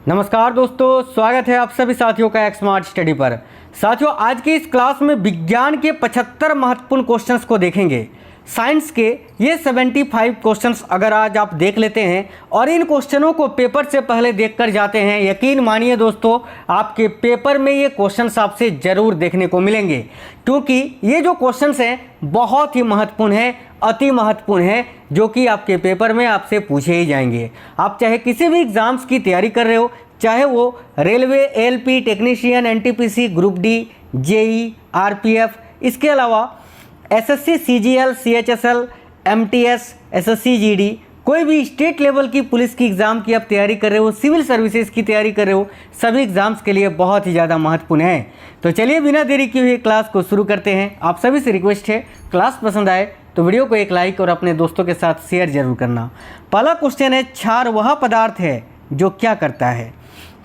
नमस्कार दोस्तों, स्वागत है आप सभी साथियों का एक स्मार्ट स्टडी पर। साथियों, आज की इस क्लास में विज्ञान के 75 महत्वपूर्ण क्वेश्चंस को देखेंगे। साइंस के ये 75 क्वेश्चंस अगर आज आप देख लेते हैं और इन क्वेश्चनों को पेपर से पहले देखकर जाते हैं, यकीन मानिए दोस्तों, आपके पेपर में ये क्वेश्चंस आपसे ज़रूर देखने को मिलेंगे, क्योंकि ये जो क्वेश्चंस हैं बहुत ही महत्वपूर्ण हैं, अति महत्वपूर्ण है, जो कि आपके पेपर में आपसे पूछे ही जाएंगे। आप चाहे किसी भी एग्ज़ाम्स की तैयारी कर रहे हो, चाहे वो railway, LP, technician, NTPC, group D, JE, RPF, इसके अलावा SSC, CGL, CHSL, MTS, SSC GD, कोई भी स्टेट लेवल की पुलिस की एग्ज़ाम की आप तैयारी कर रहे हो, सिविल सर्विसेज की तैयारी कर रहे हो, सभी एग्ज़ाम्स के लिए बहुत ही ज़्यादा महत्वपूर्ण है। तो चलिए बिना देरी किए हुए क्लास को शुरू करते हैं। आप सभी से रिक्वेस्ट है, क्लास पसंद आए तो वीडियो को एक लाइक और अपने दोस्तों के साथ शेयर जरूर करना। पहला क्वेश्चन है, क्षार वह पदार्थ है जो क्या करता है।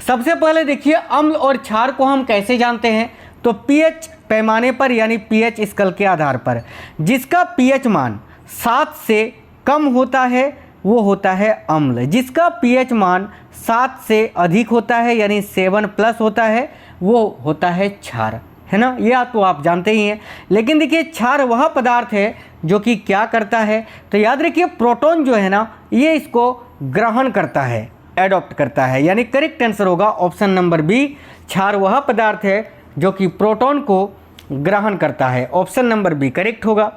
सबसे पहले देखिए, अम्ल और क्षार को हम कैसे जानते हैं, तो पीएच पैमाने पर, यानी पीएच स्केल के आधार पर। जिसका पीएच मान 7 से कम होता है वो होता है अम्ल, जिसका पीएच मान 7 से अधिक होता है यानी 7+ होता है वो होता है क्षार, है ना। यह तो आप जानते ही हैं। लेकिन देखिए, क्षार वह पदार्थ है जो कि क्या करता है, तो याद रखिए प्रोटॉन जो है ना, ये इसको ग्रहण करता है, एडॉप्ट करता है, यानी करेक्ट आंसर होगा ऑप्शन नंबर बी। क्षार वह पदार्थ है जो कि प्रोटॉन को ग्रहण करता है, ऑप्शन नंबर बी करेक्ट होगा।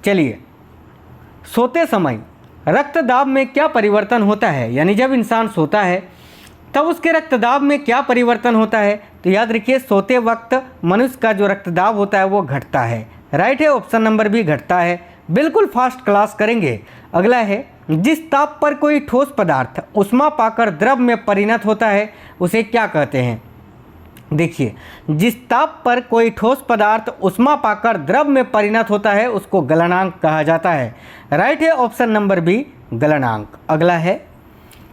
चलिए, सोते समय रक्तदाब में क्या परिवर्तन होता है, यानी जब इंसान सोता है तब उसके रक्तदाब में क्या परिवर्तन होता है, तो याद रखिए सोते वक्त मनुष्य का जो रक्तदाब होता है वो घटता है। राइट है, ऑप्शन नंबर बी घटता है। बिल्कुल फास्ट क्लास करेंगे। अगला है, जिस ताप पर कोई ठोस पदार्थ ऊष्मा पाकर द्रव में परिणत होता है उसे क्या कहते हैं। देखिए, जिस ताप पर कोई ठोस पदार्थ ऊष्मा पाकर द्रव में परिणत होता है उसको गलनांक कहा जाता है। राइट है, ऑप्शन नंबर बी गलनांक। अगला है,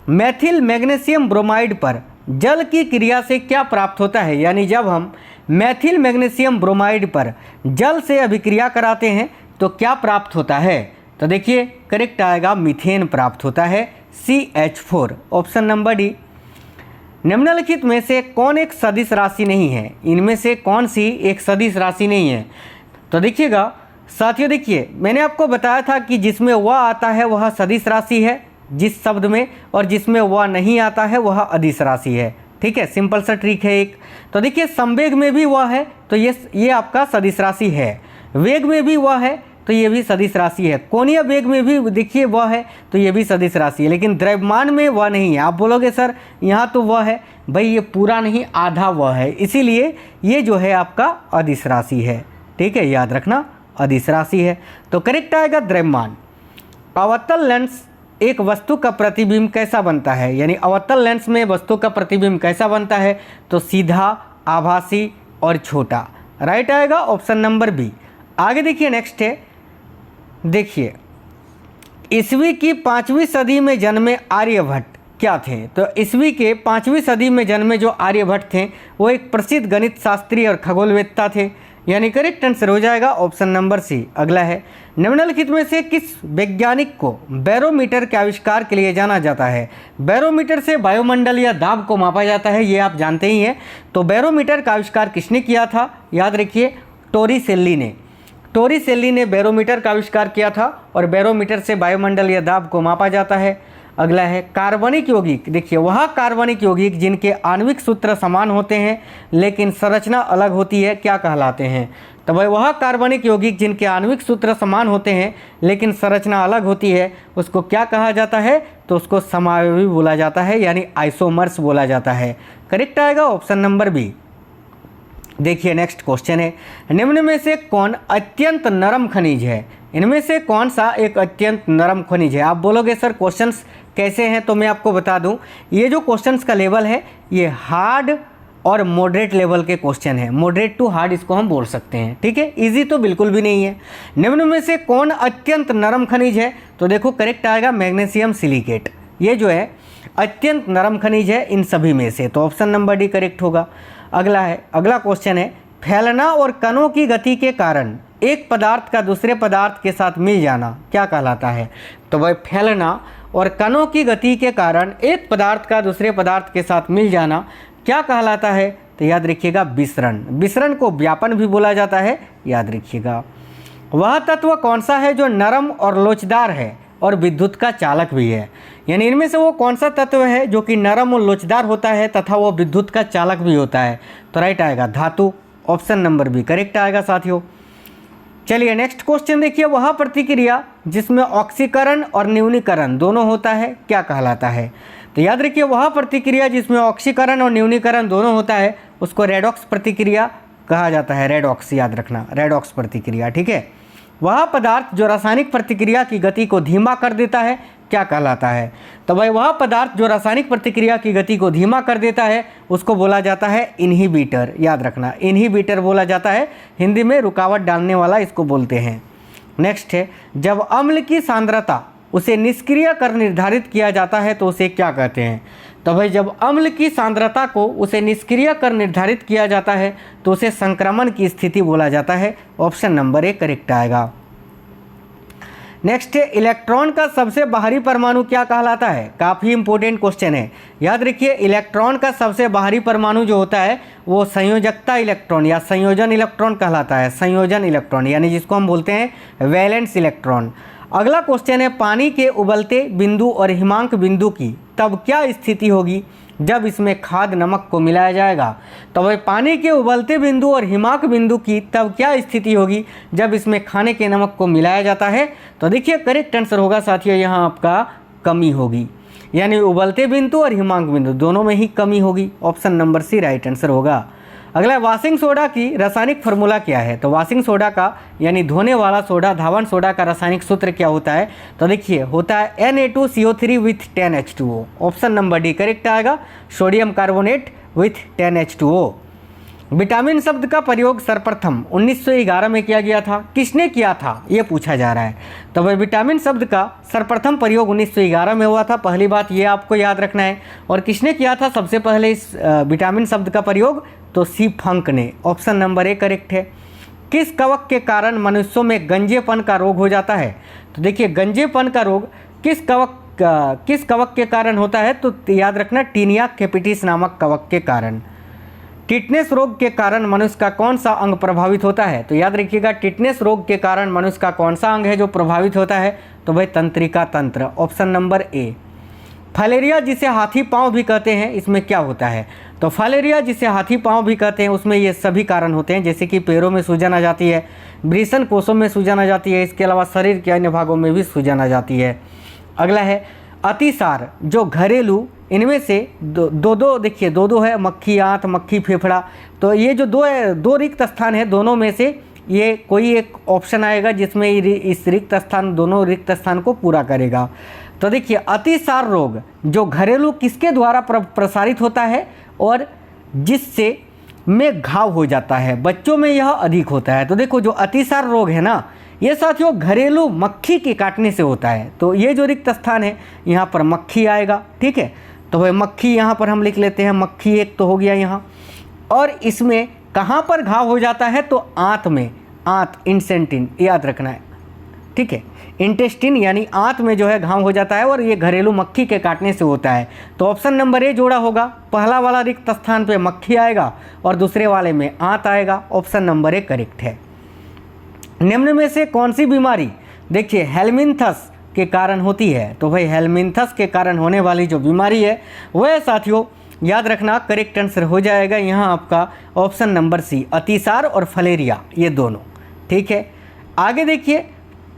मेथिल मैग्नीशियम ब्रोमाइड पर जल की क्रिया से क्या प्राप्त होता है, यानी जब हम मेथिल मैग्नीशियम ब्रोमाइड पर जल से अभिक्रिया कराते हैं तो क्या प्राप्त होता है, तो देखिए करेक्ट आएगा मीथेन प्राप्त होता है, CH4, ऑप्शन नंबर डी। निम्नलिखित में से कौन एक सदिश राशि नहीं है, इनमें से कौन सी एक सदिश राशि नहीं है, तो देखिएगा साथियों, देखिए मैंने आपको बताया था कि जिसमें वह आता है वह सदिश राशि है जिस शब्द में, और जिसमें वह नहीं आता है वह अदिश राशि है। ठीक है, सिंपल सा ट्रिक है एक। तो देखिए, संवेग में भी वह है तो ये आपका सदिश राशि है, वेग में भी वह है तो ये भी सदिश राशि है, कोणीय वेग में भी देखिए वह है तो ये भी सदिश राशि है, लेकिन द्रव्यमान में वह नहीं है। आप बोलोगे सर यहाँ तो वह है, भाई ये पूरा नहीं आधा वह है, इसीलिए ये जो है आपका अदिश राशि है। ठीक है, याद रखना अदिश राशि है। तो करेक्ट आएगा द्रव्यमान। अवतल लेंस एक वस्तु का प्रतिबिंब कैसा बनता है, यानी अवतल लेंस में वस्तु का प्रतिबिंब कैसा बनता है, तो सीधा, आभासी और छोटा। राइट आएगा ऑप्शन नंबर बी। आगे देखिए, नेक्स्ट है, देखिए ईस्वी की 5वीं सदी में जन्मे आर्यभट्ट क्या थे, तो ईस्वी के 5वीं सदी में जन्मे जो आर्यभट्ट थे वो एक प्रसिद्ध गणित शास्त्री और खगोलवेत्ता थे, यानी करेक्ट आंसर हो जाएगा ऑप्शन नंबर सी। अगला है, निम्नलिखित में से किस वैज्ञानिक को बैरोमीटर के आविष्कार के लिए जाना जाता है। बैरोमीटर से वायुमंडल या दाब को मापा जाता है, ये आप जानते ही हैं। तो बैरोमीटर का आविष्कार किसने किया था, याद रखिए टोरिसेल्ली ने। टोरिसेल्ली ने बैरोमीटर का आविष्कार किया था और बैरोमीटर से वायुमंडल या दाब को मापा जाता है। अगला है, कार्बनिक यौगिक। देखिए, वह कार्बनिक यौगिक जिनके आणविक सूत्र समान होते हैं लेकिन संरचना अलग होती है क्या कहलाते हैं, तो भाई वह कार्बनिक यौगिक जिनके आणविक सूत्र समान होते हैं लेकिन संरचना अलग होती है उसको क्या कहा जाता है, तो उसको समावयवी बोला जाता है, यानी आइसोमर्स बोला जाता है। करेक्ट आएगा ऑप्शन नंबर बी। देखिए, नेक्स्ट क्वेश्चन है, निम्न में से कौन अत्यंत नरम खनिज है, इनमें से कौन सा एक अत्यंत नरम खनिज है। आप बोलोगे सर क्वेश्चंस कैसे हैं, तो मैं आपको बता दूं, ये जो क्वेश्चंस का लेवल है ये हार्ड और मॉडरेट लेवल के क्वेश्चन है, मॉडरेट टू हार्ड इसको हम बोल सकते हैं। ठीक है, इजी तो बिल्कुल भी नहीं है। निम्न में से कौन अत्यंत नरम खनिज है, तो देखो करेक्ट आएगा मैग्नीशियम सिलिकेट, ये जो है अत्यंत नरम खनिज है इन सभी में से, तो ऑप्शन नंबर डी करेक्ट होगा। अगला क्वेश्चन है, फैलना और कणों की गति के कारण एक पदार्थ का दूसरे पदार्थ के साथ मिल जाना क्या कहलाता है, तो भाई फैलना और कणों की गति के कारण एक पदार्थ का दूसरे पदार्थ के साथ मिल जाना क्या कहलाता है? तो याद रखिएगा विसरण। विसरण को व्यापन भी बोला जाता है, याद रखिएगा। वह तत्व कौन सा है जो नरम और लोचदार है और विद्युत का चालक भी है? यानी इनमें से वो कौन सा तत्व है जो कि नरम और लोचदार होता है तथा वो विद्युत का चालक भी होता है? तो राइट आएगा धातु, ऑप्शन नंबर बी करेक्ट आएगा साथियों। चलिए नेक्स्ट क्वेश्चन देखिए, वह प्रतिक्रिया जिसमें ऑक्सीकरण और न्यूनीकरण दोनों होता है क्या कहलाता है? तो याद रखिए वह प्रतिक्रिया जिसमें ऑक्सीकरण और न्यूनीकरण दोनों होता है उसको रेडॉक्स प्रतिक्रिया कहा जाता है। रेडॉक्स याद रखना, रेडॉक्स प्रतिक्रिया, ठीक है। वह पदार्थ जो रासायनिक प्रतिक्रिया की गति को धीमा कर देता है क्या कहलाता है? तो भाई वह पदार्थ जो रासायनिक प्रतिक्रिया की गति को धीमा कर देता है उसको बोला जाता है इनहिबिटर, याद रखना इनहिबिटर बोला जाता है, हिंदी में रुकावट डालने वाला इसको बोलते हैं। नेक्स्ट है, जब अम्ल की सांद्रता उसे निष्क्रिय कर निर्धारित किया जाता है तो उसे क्या कहते हैं? तो भाई जब अम्ल की सांद्रता को उसे निष्क्रिय कर निर्धारित किया जाता है तो उसे संक्रमण की स्थिति बोला जाता है, ऑप्शन नंबर ए करेक्ट आएगा। नेक्स्ट है, इलेक्ट्रॉन का सबसे बाहरी परमाणु क्या कहलाता है? काफ़ी इंपॉर्टेंट क्वेश्चन है, याद रखिए इलेक्ट्रॉन का सबसे बाहरी परमाणु जो होता है वो संयोजकता इलेक्ट्रॉन या संयोजन इलेक्ट्रॉन कहलाता है। संयोजन इलेक्ट्रॉन यानी जिसको हम बोलते हैं वैलेंस इलेक्ट्रॉन। अगला क्वेश्चन है, पानी के उबलते बिंदु और हिमांक बिंदु की तब क्या स्थिति होगी जब इसमें खाद नमक को मिलाया जाएगा? तो भाई पानी के उबलते बिंदु और हिमांक बिंदु की तब क्या स्थिति होगी जब इसमें खाने के नमक को मिलाया जाता है? तो देखिए करेक्ट आंसर होगा साथियों यहाँ आपका कमी होगी, यानी उबलते बिंदु और हिमांक बिंदु दोनों में ही कमी होगी, option number C right answer होगा। अगला, वॉशिंग सोडा की रासायनिक फार्मूला क्या है? तो वॉशिंग सोडा का यानी धोने वाला सोडा, धावन सोडा का रासायनिक सूत्र क्या होता है? तो देखिए होता है Na2CO3 with 10H2O, option number D correct आएगा, sodium carbonate with 10H2O। Vitamin शब्द का प्रयोग सर्वप्रथम 1911 में किया गया था, किसने किया था ये पूछा जा रहा है। तो भाई विटामिन शब्द का सर्वप्रथम प्रयोग 1911 में हुआ था, पहली बात ये आपको याद रखना है। और किसने किया था सबसे पहले इस विटामिन शब्द का प्रयोग? तो सी फंक ने, ऑप्शन नंबर ए करेक्ट है। किस कवक के कारण मनुष्यों में गंजेपन का रोग हो जाता है? तो देखिए गंजेपन का रोग किस कवक के कारण होता है? तो याद रखना टीनिया कैपिटिस नामक कवक के कारण। टिटनेस रोग के कारण मनुष्य का कौन सा अंग प्रभावित होता है? तो याद रखिएगा टिटनेस रोग के कारण मनुष्य का कौन सा अंग है जो प्रभावित होता है? तो भाई तंत्रिका तंत्र, ऑप्शन नंबर ए। फाइलेरिया जिसे हाथी पांव भी कहते हैं इसमें क्या होता है? तो फाइलेरिया जिसे हाथी पांव भी कहते हैं उसमें ये सभी कारण होते हैं, जैसे कि पैरों में सूजन आ जाती है, वृषण कोषों में सूजन आ जाती है, इसके अलावा शरीर के अन्य भागों में भी सूजन आ जाती है। अगला है अतिसार जो घरेलू, इनमें से दो देखिए दो है, मक्खी आंत, मक्खी फेफड़ा। तो ये जो दो रिक्त स्थान है दोनों में से ये कोई एक ऑप्शन आएगा जिसमें इस रिक्त स्थान, दोनों रिक्त स्थान को पूरा करेगा। तो देखिए अतिसार रोग जो घरेलू किसके द्वारा प्रसारित होता है और जिससे में घाव हो जाता है, बच्चों में यह अधिक होता है। तो देखो जो अतिसार रोग है ना ये साथियों घरेलू मक्खी के काटने से होता है। तो ये जो रिक्त स्थान है यहाँ पर मक्खी आएगा, ठीक है। तो भाई मक्खी यहाँ पर हम लिख लेते हैं, मक्खी एक तो हो गया यहाँ। और इसमें कहाँ पर घाव हो जाता है? तो आंत में, आंत इंसेंटिन याद रखना है, ठीक है। इंटेस्टिन यानी आंत में जो है घाव हो जाता है और ये घरेलू मक्खी के काटने से होता है। तो ऑप्शन नंबर ए जोड़ा होगा, पहला वाला रिक्त स्थान पे मक्खी आएगा और दूसरे वाले में आंत आएगा, ऑप्शन नंबर ए करेक्ट है। निम्न में से कौन सी बीमारी देखिए हेलमिंथस के कारण होती है? तो भाई हेलमिंथस के कारण होने वाली जो बीमारी है वह साथियों याद रखना करेक्ट आंसर हो जाएगा यहाँ आपका ऑप्शन नंबर सी, अतिसार और फलेरिया ये दोनों, ठीक है। आगे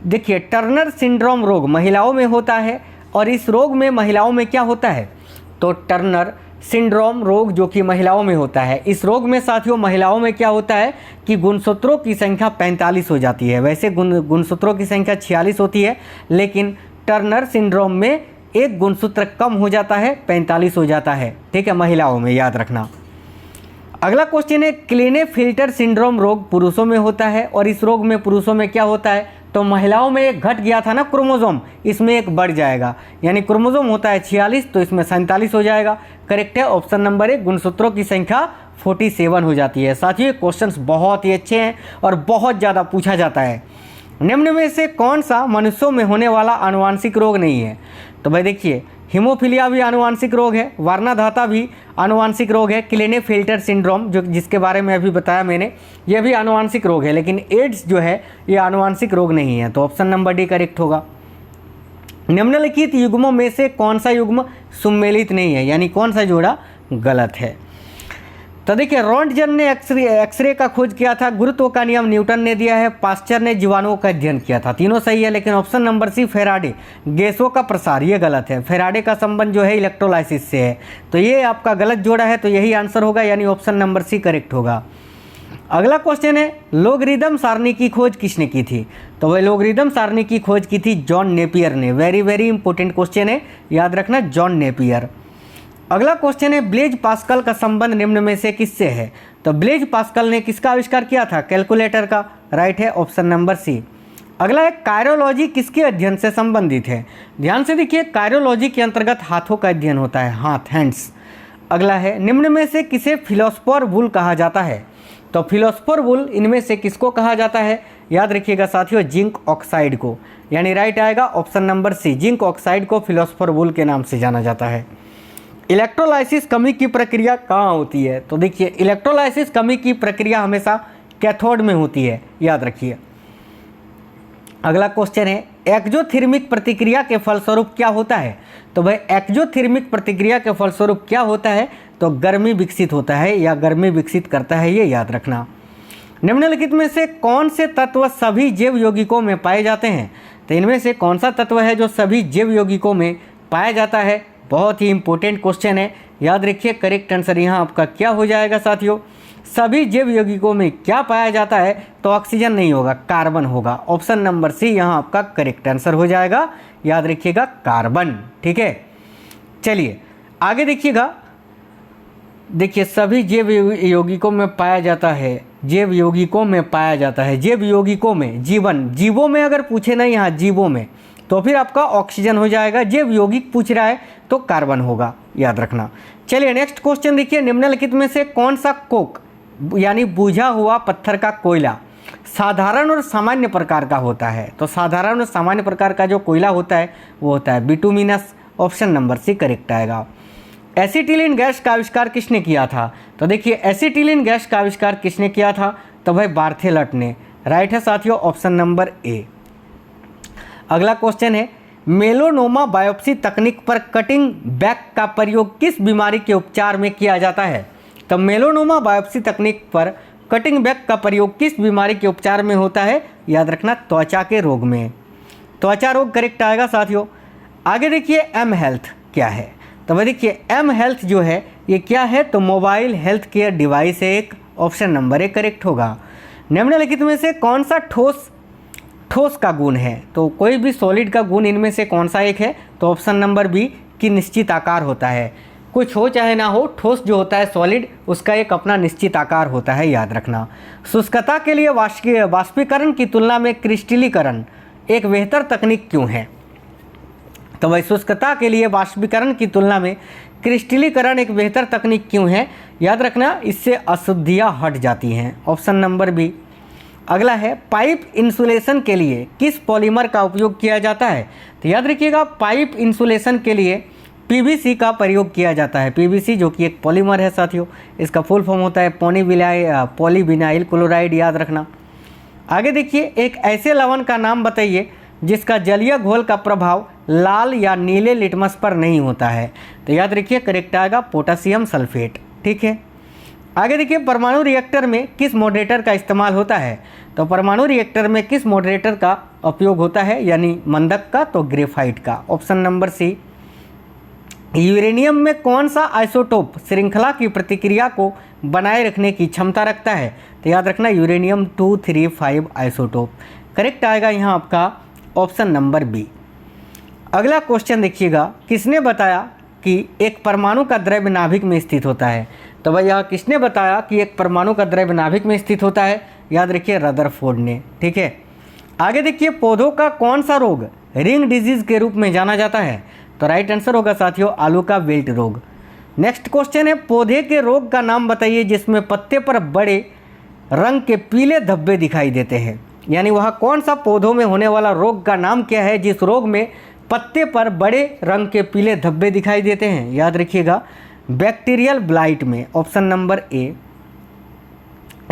देखिए टर्नर सिंड्रोम रोग महिलाओं में होता है और इस रोग में महिलाओं में क्या होता है? तो टर्नर सिंड्रोम रोग जो कि महिलाओं में होता है, इस रोग में साथियों महिलाओं में क्या होता है कि गुणसूत्रों की संख्या 45 हो जाती है। वैसे गुणसूत्रों की संख्या 46 होती है, लेकिन टर्नर सिंड्रोम में एक गुणसूत्र कम हो जाता है, 45 हो जाता है, ठीक है, महिलाओं में याद रखना। अगला क्वेश्चन है क्लीनेफिल्टर सिंड्रोम रोग पुरुषों में होता है और इस रोग में पुरुषों में क्या होता है? तो महिलाओं में एक घट गया था ना क्रोमोसोम, इसमें एक बढ़ जाएगा, यानी क्रोमोसोम होता है 46 तो इसमें 47 हो जाएगा, करेक्ट है, ऑप्शन नंबर ए। गुणसूत्रों की संख्या 47 हो जाती है। साथियों क्वेश्चंस बहुत ही अच्छे हैं और बहुत ज़्यादा पूछा जाता है। निम्न में से कौन सा मनुष्यों में होने वाला आनुवांशिक रोग नहीं है? तो भाई देखिए, हीमोफीलिया भी आनुवांशिक रोग है, वर्णाधाता भी आनुवांशिक रोग है, क्लिनेफेल्टर सिंड्रोम जो जिसके बारे में अभी बताया मैंने, यह भी आनुवांशिक रोग है, लेकिन एड्स जो है ये आनुवांशिक रोग नहीं है। तो ऑप्शन नंबर डी करेक्ट होगा। निम्नलिखित युग्मों में से कौन सा युग्म सुमेलित नहीं है, यानी कौन सा जोड़ा गलत है। तो देखिए, रोंटगन ने एक्सरे का खोज किया था, गुरुत्व का नियम न्यूटन ने दिया है, पास्चर ने जीवाणुओं का अध्ययन किया था। तीनों सही है, लेकिन ऑप्शन नंबर सी फेराडे गैसों का प्रसार, ये गलत है। फेराडे का संबंध जो है इलेक्ट्रोलाइसिस से है, तो ये आपका गलत जोड़ा है, तो यही आंसर होगा, यानी ऑप्शन नंबर सी करेक्ट होगा। अगला क्वेश्चन है, लोगरिदम सारणी की खोज किसने की थी। तो वह लोगरिदम सारणी की खोज की थी जॉन नेपियर ने। वेरी वेरी इंपॉर्टेंट क्वेश्चन है, याद रखना, जॉन नेपियर। अगला क्वेश्चन है, ब्लेज पास्कल का संबंध निम्न में से किससे है। तो ब्लेज पास्कल ने किसका आविष्कार किया था, कैलकुलेटर का, राइट है ऑप्शन नंबर सी। अगला है, कायरोलॉजी किसके अध्ययन से संबंधित है। ध्यान से देखिए, कायरोलॉजी के अंतर्गत हाथों का अध्ययन होता है, हाथ, हैंड्स। अगला है, निम्न में से किसे फिलोस्फर वुल कहा जाता है। तो फिलोस्फर वुल इनमें से किसको कहा जाता है, याद रखिएगा साथियों, जिंक ऑक्साइड को, यानी राइट आएगा option number C, zinc oxide को फिलोस्फर वुल के नाम से जाना जाता है। इलेक्ट्रोलाइसिस कमी की प्रक्रिया कहाँ होती है। तो देखिए, इलेक्ट्रोलाइसिस कमी की प्रक्रिया हमेशा कैथोड में होती है, याद रखिए। अगला क्वेश्चन है, एक्जोथर्मिक प्रतिक्रिया के फलस्वरूप क्या होता है। तो भाई एक्जोथर्मिक प्रतिक्रिया के फलस्वरूप क्या होता है, तो गर्मी विकसित होता है या गर्मी विकसित करता है, ये याद रखना। निम्नलिखित में से कौन से तत्व सभी जैव यौगिकों में पाए जाते हैं। तो इनमें से कौन सा तत्व है जो सभी जैव यौगिकों में पाया जाता है, बहुत ही इंपॉर्टेंट क्वेश्चन है, याद रखिए। करेक्ट आंसर यहाँ आपका क्या हो जाएगा साथियों, सभी जैव यौगिकों में क्या पाया जाता है, तो ऑक्सीजन नहीं होगा, कार्बन होगा। ऑप्शन नंबर सी यहाँ आपका करेक्ट आंसर हो जाएगा, याद रखिएगा, कार्बन। ठीक है, चलिए आगे देखिएगा। देखिए, सभी जैव यौगिकों में पाया जाता है, जैव यौगिकों में पाया जाता है, जैव यौगिकों में, जीवन, जीवों में अगर पूछे ना यहाँ जीवों में, तो फिर आपका ऑक्सीजन हो जाएगा। जैव यौगिक पूछ रहा है तो कार्बन होगा, याद रखना। चलिए नेक्स्ट क्वेश्चन देखिए, निम्नलिखित में से कौन सा कोक यानी बुझा हुआ पत्थर का कोयला साधारण और सामान्य प्रकार का होता है। तो साधारण और सामान्य प्रकार का जो कोयला होता है वो होता है bituminous, option number C correct आएगा। एसिटिलीन गैस का आविष्कार किसने किया था। तो देखिए, एसिटिलीन गैस का आविष्कार किसने किया था, तो भाई बार्थेलट ने, राइट है साथियों, ऑप्शन नंबर ए। अगला क्वेश्चन है, मेलोनोमा बायोप्सी तकनीक पर कटिंग बैक का प्रयोग किस बीमारी के उपचार में किया जाता है। तो मेलोनोमा बायोप्सी तकनीक पर कटिंग बैक का प्रयोग किस बीमारी के उपचार में होता है, याद रखना, त्वचा के रोग में, त्वचा रोग करेक्ट आएगा साथियों। आगे देखिए, एम हेल्थ क्या है। तो भाई देखिए, एम हेल्थ जो है ये क्या है, तो मोबाइल हेल्थ केयर डिवाइस है एक, ऑप्शन नंबर ए करेक्ट होगा। निम्नलिखित में से कौन सा ठोस का गुण है। तो कोई भी सॉलिड का गुण इनमें से कौन सा एक है, तो ऑप्शन नंबर बी कि निश्चित आकार होता है। कुछ हो चाहे ना हो, ठोस जो होता है सॉलिड, उसका एक अपना निश्चित आकार होता है, याद रखना। शुष्कता के लिए वाष्पीकरण की तुलना में क्रिस्टलीकरण एक बेहतर तकनीक क्यों है। तो भाई शुष्कता के लिए वाष्पीकरण की तुलना में क्रिस्टलीकरण एक बेहतर तकनीक क्यों है, याद रखना, इससे अशुद्धियाँ हट जाती हैं, ऑप्शन नंबर बी। अगला है, पाइप इंसुलेशन के लिए किस पॉलीमर का उपयोग किया जाता है। तो याद रखिएगा, पाइप इंसुलेशन के लिए पीवीसी का प्रयोग किया जाता है। पीवीसी जो कि एक पॉलीमर है साथियों, इसका फुल फॉर्म होता है पॉलीविनाइल क्लोराइड, याद रखना। आगे देखिए, एक ऐसे लवण का नाम बताइए जिसका जलीय घोल का प्रभाव लाल या नीले लिटमस पर नहीं होता है। तो याद रखिए, करेक्ट आएगा पोटेशियम सल्फेट। ठीक है, आगे देखिए, परमाणु रिएक्टर में किस मॉडरेटर का इस्तेमाल होता है। तो परमाणु रिएक्टर में किस मॉडरेटर का उपयोग होता है, यानी मंदक का, तो ग्रेफाइट का, ऑप्शन नंबर सी। यूरेनियम में कौन सा आइसोटोप श्रृंखला की प्रतिक्रिया को बनाए रखने की क्षमता रखता है। तो याद रखना, यूरेनियम 235 आइसोटोप, करेक्ट आएगा यहाँ आपका ऑप्शन नंबर बी। अगला क्वेश्चन देखिएगा, किसने बताया कि एक परमाणु का द्रव्य नाभिक में स्थित होता है। तो भाई यहाँ किसने बताया कि एक परमाणु का द्रव्य नाभिक में स्थित होता है, याद रखिए, रदरफोर्ड ने। ठीक है, आगे देखिए, पौधों का कौन सा रोग रिंग डिजीज के रूप में जाना जाता है। तो राइट आंसर होगा साथियों, आलू का विल्ट रोग। नेक्स्ट क्वेश्चन है, पौधे के रोग का नाम बताइए जिसमें पत्ते पर बड़े रंग के पीले धब्बे दिखाई देते हैं। यानी वह कौन सा पौधों में होने वाला रोग का नाम क्या है जिस रोग में पत्ते पर बड़े रंग के पीले धब्बे दिखाई देते हैं? याद रखिएगा, बैक्टीरियल ब्लाइट में, ऑप्शन नंबर ए।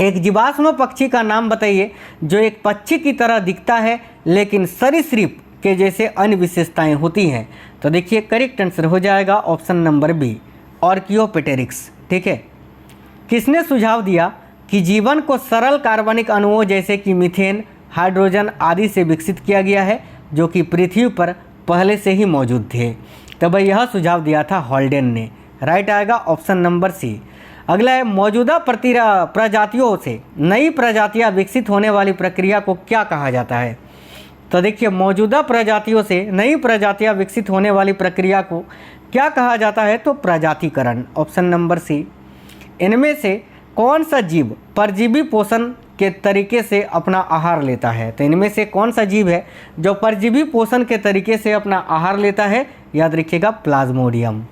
एक जीवाश्म पक्षी का नाम बताइए जो एक पक्षी की तरह दिखता है लेकिन सरीसृप के जैसे अन्य विशेषताएं होती हैं। तो देखिए करेक्ट आंसर हो जाएगा ऑप्शन नंबर बी, ऑर्कियोपेटेरिक्स। ठीक है। किसने सुझाव दिया कि जीवन को सरल कार्बनिक अणुओं जैसे कि मीथेन, हाइड्रोजन आदि से विकसित किया गया है जो कि पृथ्वी पर पहले से ही मौजूद थे? तो भाई यह सुझाव दिया था हॉल्डेन ने। राइट आएगा ऑप्शन नंबर सी। अगला है, मौजूदा प्रजातियों से नई प्रजातियां विकसित होने वाली प्रक्रिया को क्या कहा जाता है? तो देखिए मौजूदा प्रजातियों से नई प्रजातियां विकसित होने वाली प्रक्रिया को क्या कहा जाता है? तो प्रजातिकरण, ऑप्शन नंबर सी। इनमें से कौन सा जीव परजीवी पोषण के तरीके से अपना आहार लेता है? तो इनमें से कौन सा जीव है जो परजीवी पोषण के तरीके से अपना आहार लेता है? याद रखिएगा, प्लाज्मोडियम।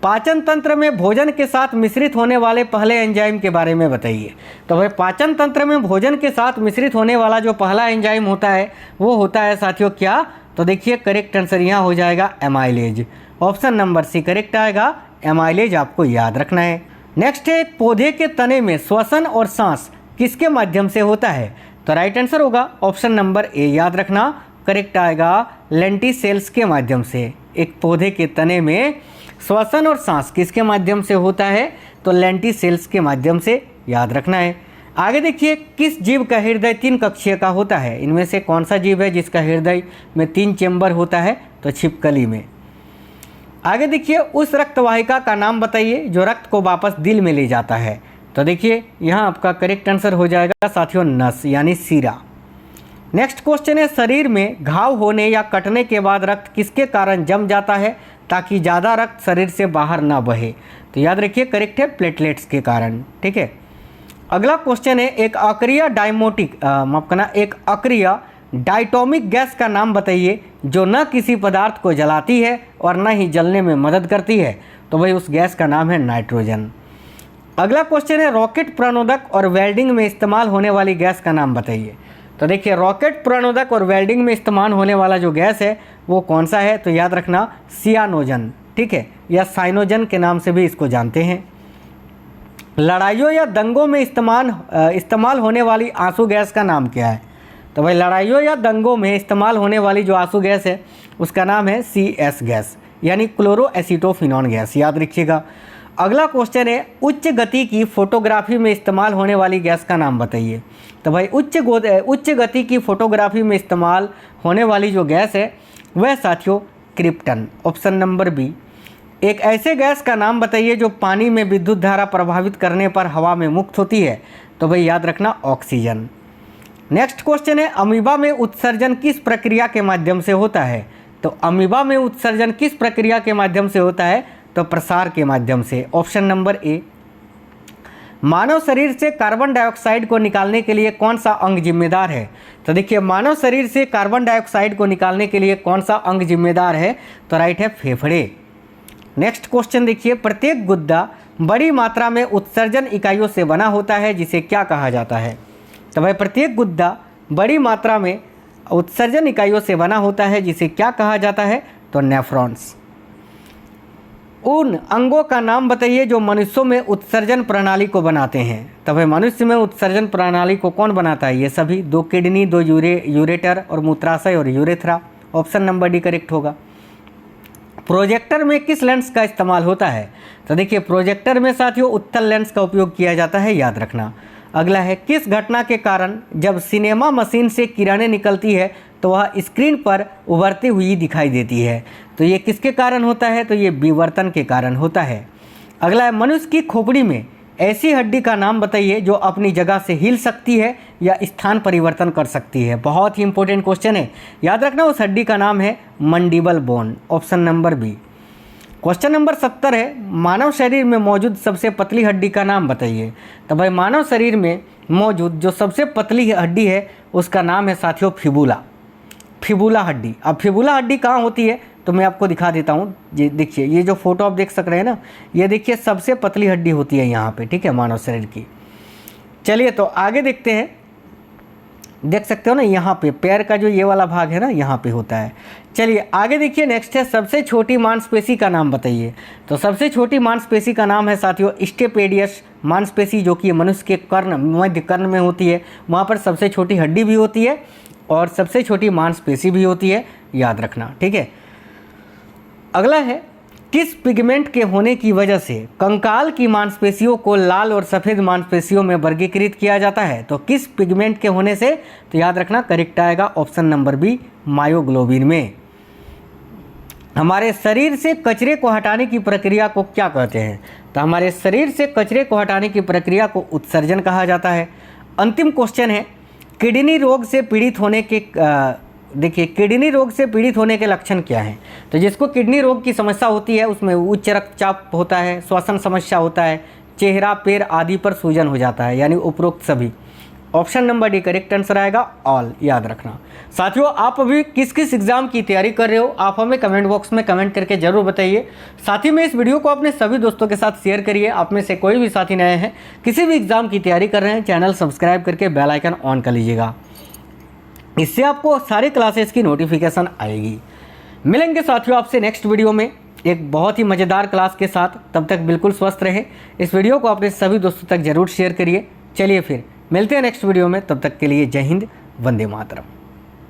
पाचन तंत्र में भोजन के साथ मिश्रित होने वाले पहले एंजाइम के बारे में बताइए। तो भाई पाचन तंत्र में भोजन के साथ मिश्रित होने वाला जो पहला एंजाइम होता है वो होता है साथियों क्या? तो देखिए करेक्ट आंसर यहाँ हो जाएगा amylase, option number C correct आएगा। एमाइलेज आपको याद रखना है। नेक्स्ट है, एक पौधे के तने में श्वसन और सांस किसके माध्यम से होता है? तो राइट आंसर होगा ऑप्शन नंबर ए, याद रखना करेक्ट आएगा, लेंटिसेल्स के माध्यम से। एक पौधे के तने में श्वसन और सांस किसके माध्यम से होता है? तो लेंटिसेल्स के माध्यम से, याद रखना है। आगे देखिए, किस जीव का हृदय 3 कक्षीय का होता है? इनमें से कौन सा जीव है जिसका हृदय में 3 चेंबर होता है? तो छिपकली में। आगे देखिए, उस रक्तवाहिका का नाम बताइए जो रक्त को वापस दिल में ले जाता है। तो देखिए यहाँ आपका करेक्ट आंसर हो जाएगा साथियों नस, यानी सीरा। नेक्स्ट क्वेश्चन है, शरीर में घाव होने या कटने के बाद रक्त किसके कारण जम जाता है ताकि ज़्यादा रक्त शरीर से बाहर ना बहे? तो याद रखिए करेक्ट है, प्लेटलेट्स के कारण। ठीक है। अगला क्वेश्चन है, एक अक्रिय डायटोमिक गैस का नाम बताइए जो न किसी पदार्थ को जलाती है और न ही जलने में मदद करती है। तो भाई उस गैस का नाम है नाइट्रोजन। अगला क्वेश्चन है, रॉकेट प्रणोदक और वेल्डिंग में इस्तेमाल होने वाली गैस का नाम बताइए। तो देखिए रॉकेट प्रणोदक और वेल्डिंग में इस्तेमाल होने वाला जो गैस है वो कौन सा है? तो याद रखना सियानोजन। ठीक है, या साइनोजन के नाम से भी इसको जानते हैं। लड़ाइयों या दंगों में इस्तेमाल होने आंसू आंसू गैस का नाम क्या है? तो भाई लड़ाइयों या दंगों में इस्तेमाल होने वाली जो आंसू गैस है उसका नाम है CS गैस, यानी क्लोरोएसिटोफिनॉन गैस, याद रखिएगा। अगला क्वेश्चन है, उच्च गति की फोटोग्राफी में इस्तेमाल होने वाली गैस का नाम बताइए। तो भाई उच्च गति की फोटोग्राफी में इस्तेमाल होने वाली जो गैस है वह साथियों क्रिप्टन, ऑप्शन नंबर बी। एक ऐसे गैस का नाम बताइए जो पानी में विद्युत धारा प्रभावित करने पर हवा में मुक्त होती है। तो भाई याद रखना ऑक्सीजन। नेक्स्ट क्वेश्चन है, अमीबा में उत्सर्जन किस प्रक्रिया के माध्यम से होता है? तो अमीबा में उत्सर्जन किस प्रक्रिया के माध्यम से होता है? तो प्रसार के माध्यम से, ऑप्शन नंबर ए। मानव शरीर से कार्बन डाइऑक्साइड को निकालने के लिए कौन सा अंग जिम्मेदार है? तो देखिए मानव शरीर से कार्बन डाइऑक्साइड को निकालने के लिए कौन सा अंग जिम्मेदार है? तो राइट है फेफड़े। नेक्स्ट क्वेश्चन देखिए, प्रत्येक गुद्दा बड़ी मात्रा में उत्सर्जन इकाइयों से बना होता है जिसे क्या कहा जाता है? तो भाई प्रत्येक गुद्दा बड़ी मात्रा में उत्सर्जन इकाइयों से बना होता है जिसे क्या कहा जाता है? तो नेफ्रॉन्स। उन अंगों का नाम बताइए जो मनुष्यों में उत्सर्जन प्रणाली को बनाते हैं। तो भाई मनुष्य में उत्सर्जन प्रणाली को कौन बनाता है? ये सभी 2 किडनी, 2 यूरेटर और मूत्राशय और urethra, option number D correct होगा। प्रोजेक्टर में किस लेंस का इस्तेमाल होता है? तो देखिए प्रोजेक्टर में साथियों उत्तल लेंस का उपयोग किया जाता है, याद रखना। अगला है, किस घटना के कारण जब सिनेमा मशीन से किरणें निकलती है तो वह स्क्रीन पर उभरती हुई दिखाई देती है? तो ये किसके कारण होता है? तो ये विवर्तन के कारण होता है। अगला है, मनुष्य की खोपड़ी में ऐसी हड्डी का नाम बताइए जो अपनी जगह से हिल सकती है या स्थान परिवर्तन कर सकती है। बहुत ही इंपॉर्टेंट क्वेश्चन है, याद रखना। उस हड्डी का नाम है mandible bone, option number B. Question number 70 है, मानव शरीर में मौजूद सबसे पतली हड्डी का नाम बताइए। तो भाई मानव शरीर में मौजूद जो सबसे पतली हड्डी है उसका नाम है साथियों फिबुला, फिबुला हड्डी। अब फिबुला हड्डी कहाँ होती है तो मैं आपको दिखा देता हूँ। ये देखिए, ये जो फोटो आप देख सक रहे हैं ना, ये देखिए सबसे पतली हड्डी होती है यहाँ पे, ठीक है, मानव शरीर की। चलिए तो आगे देखते हैं। देख सकते हो ना, यहाँ पे पैर का जो ये वाला भाग है ना, यहाँ पे होता है। चलिए आगे देखिए, नेक्स्ट है सबसे छोटी मांसपेशी का नाम बताइए। तो सबसे छोटी मांसपेशी का नाम है साथियों स्टेपेडियस मांसपेशी, जो कि मनुष्य के कर्ण, मध्य कर्ण में होती है। वहाँ पर सबसे छोटी हड्डी भी होती है और सबसे छोटी मांसपेशी भी होती है, याद रखना, ठीक है। अगला है, किस पिगमेंट के होने की वजह से कंकाल की मांसपेशियों को लाल और सफ़ेद मांसपेशियों में वर्गीकृत किया जाता है? तो किस पिगमेंट के होने से, तो याद रखना करेक्ट आएगा ऑप्शन नंबर बी, मायोग्लोबिन में। हमारे शरीर से कचरे को हटाने की प्रक्रिया को क्या कहते हैं? तो हमारे शरीर से कचरे को हटाने की प्रक्रिया को उत्सर्जन कहा जाता है। अंतिम क्वेश्चन है, किडनी रोग से पीड़ित होने के देखिए किडनी रोग से पीड़ित होने के लक्षण क्या हैं? तो जिसको किडनी रोग की समस्या होती है उसमें उच्च रक्तचाप होता है, श्वसन समस्या होता है, चेहरा, पैर आदि पर सूजन हो जाता है, यानी उपरोक्त सभी। Option number D correct answer आएगा, ऑल, याद रखना। साथियों, आप अभी किस किस एग्जाम की तैयारी कर रहे हो आप हमें कमेंट बॉक्स में कमेंट करके जरूर बताइए। साथ ही में इस वीडियो को अपने सभी दोस्तों के साथ शेयर करिए। आप में से कोई भी साथी नए हैं, किसी भी एग्जाम की तैयारी कर रहे हैं, चैनल सब्सक्राइब करके बेल आइकन ऑन कर लीजिएगा, इससे आपको सारे क्लासेस की नोटिफिकेशन आएगी। मिलेंगे साथियों आपसे नेक्स्ट वीडियो में एक बहुत ही मज़ेदार क्लास के साथ। तब तक बिल्कुल स्वस्थ रहें। इस वीडियो को अपने सभी दोस्तों तक जरूर शेयर करिए। चलिए फिर मिलते हैं नेक्स्ट वीडियो में, तब तक के लिए जय हिंद, वंदे मातरम।